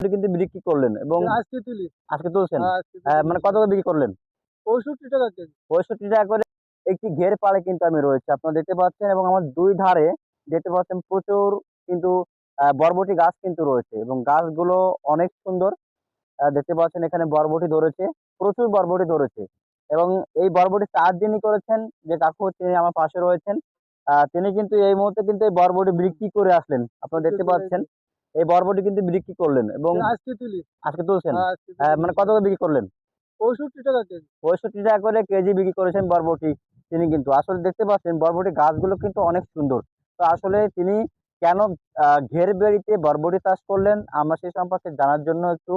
কিন্তু বিক্রি করলেন এবং আজকে তুলি। আজকে তুলছেন। আজকে তুলি মানে কত করে বিক্রি করলেন? ৬৫ টাকা কেজি। ৬৫ টাকা করে একটি ঘের পাড়ে কিন্তু আমি রয়েছি। আপনারা দেখতে পাচ্ছেন এবং আমার ২ ধারে দেখতে পাচ্ছেন প্রচুর কিন্তু বরবটি গাছ কিন্তু রয়েছে এবং গাছগুলো অনেক সুন্দর। দেখতে পাচ্ছেন এখানে বরবটি ধরেছে, প্রচুর বরবটি ধরেছে এবং এই বরবটি চাষ যিনি করেছেন যে কাকু তিনি আমার পাশে রয়েছেন। তিনি কিন্তু এই মুহূর্তে কিন্তু এই বরবটি বিক্রি করে আসলেন। আপনারা বিক্রি দেখতে করে পাচ্ছেন। এই বরবটি কিন্তু বিক্রি করলেন এবং আজকে তুলি। আজকে তুলছেন। আজকে তুলি মানে কত করে বিক্রি করলেন? ৬৫ টাকা কেজি। ৬৫ টাকা করে কেজি বিক্রি করেছেন বরবটি তিনি কিন্তু। আসলে দেখতে পাচ্ছেন বরবটি গাছগুলো কিন্তু অনেক সুন্দর। তো আসলে তিনি কেন ঘের বেড়িতে বরবটি চাষ করলেন? আমরা সে সম্পর্কে জানার জন্য একটু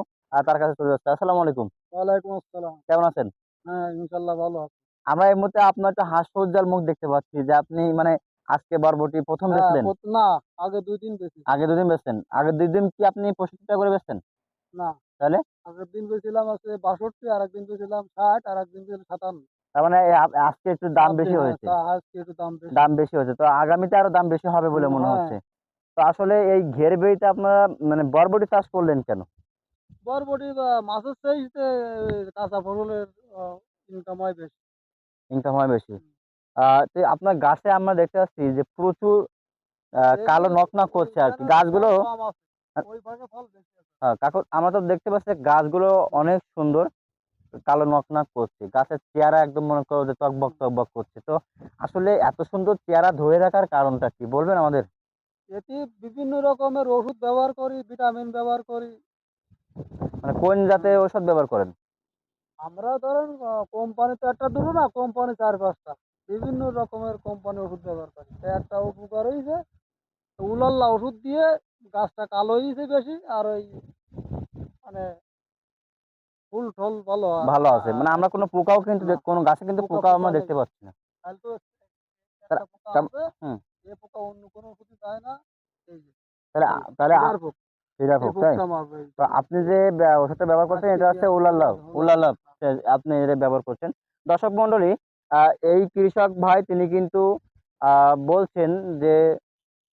তার কাছে চলে যাচ্ছি। আসসালামু আলাইকুম। ওয়ালাইকুম আসসালাম। কেমন আছেন? হ্যাঁ, ইনশাআল্লাহ ভালো আছি। আমরা এই মুহূর্তে আপনার একটা হাস্যোজ্জ্বল মুখ দেখতে পাচ্ছি যে আপনি মানে আজকে বরবটি ১ম হ্যাঁ, বেচলেন। না আগে ২ দিন বেশি। আগে ২ দিন বেচছেন। আগের ২ দিন কি আপনি ৬৫ টাকা করে বেচছেন? না, তাহলে? আগের দিন বেচছিলাম হচ্ছে ৬২, আরেকদিন বেচছিলাম ৬০, আরেকদিন বেচছিলাম ৫৭। তার মানে আজকে একটু দাম বেশি হ্যাঁ, হয়েছে। আজকে একটু দাম বেশি। দাম বেশি হয়েছে। তো আগামীতে আরো দাম বেশি হবে বলে মনে হ্যাঁ, হচ্ছে। তো আসলে এই ঘের বেড়িতে আপনারা মানে বরবটি চাষ করলেন কেন? বরবটি বা মাছের চাইতে কাঁচা ফসলের আ ইনকাম হয় বেশি। ইনকাম হয় বেশি। তো আপনার গাছে আমরা দেখতে পাচ্ছি যে প্রচুর কালো এখানে নক করছে আরকি। এইখানে ফল গাছগুলো কম আছে। আ ওই ভাগে ফল বেশি আছে। কাকু আমরা তো দেখতে পাচ্ছি গাছগুলো অনেক সুন্দর। কালো নক করছে। গাছের চেহারা একদম মনে করো যে টগবগ, টগবগ করছে। তো আসলে এত সুন্দর চেহারা ধরে রাখার কারণটা কি? বলবেন আমাদের? এটি বিভিন্ন রকমের ওষুধ ব্যবহার করি, ভিটামিন ব্যবহার করি। মানে কোন হুম। জাতের ঔষধ ব্যবহার করেন? আমরা ধরেন কোম্পানি তো একটা দিলো না, কোম্পানি ৪-৫ টা। বিভিন্ন রকমের কোম্পানির ওষুধ ব্যবহার করি। তো একটা উপকার হইছে, উলাল্লা ওষুধ দিয়ে গাছটা কালো হইছে বেশি আর ওই মানে ফুল-টল ভালো ভালো আছে। মানে আমরা কোন আসতেছে। পোকাও কিন্তু না, কোন গাছে কিন্তু পোকাও পোকা আমরা নেই। দেখতে পাচ্ছি না। খালি তো তাহলে একটা পোকা তাম আছে, হুম, এ পোকা অন্য কোনো ওষুধে যায় না। এই যে তাহলে এই তাহলে লিডার পোক, চিড়া এই পোক, তাই? পোকটা মারবে এই তো আপনি যে ওষুধটা ব্যবহার করছেন আজকে এটা হচ্ছে দিয়া উলালাভ, উলাল্লা। উলালাভ আপনি এটা ব্যবহার করছেন। দর্শক মণ্ডলী এই কৃষক ভাই তিনি কিন্তু বলছেন যে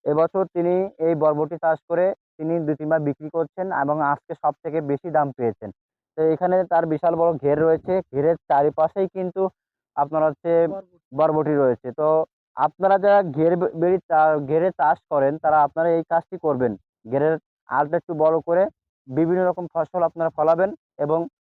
এবছর তিনি এই বরবটি চাষ করে তিনি ২-৩ বার বিক্রি করছেন এবং আজকে সবথেকে বেশি দাম পেয়েছেন। তো এখানে তার বিশাল বড় ঘের রয়েছে। ঘেরের চারিপাশেই কিন্তু আপনার হচ্ছে বরবটি। বরবটি রয়েছে। তো আপনারা যারা ঘেরে চাষ করেন তারা আপনারা এই কাজটি করবেন। ঘেরের আলটা একটু বড় করে বিভিন্ন রকম ফসল আপনারা ফলাবেন এবং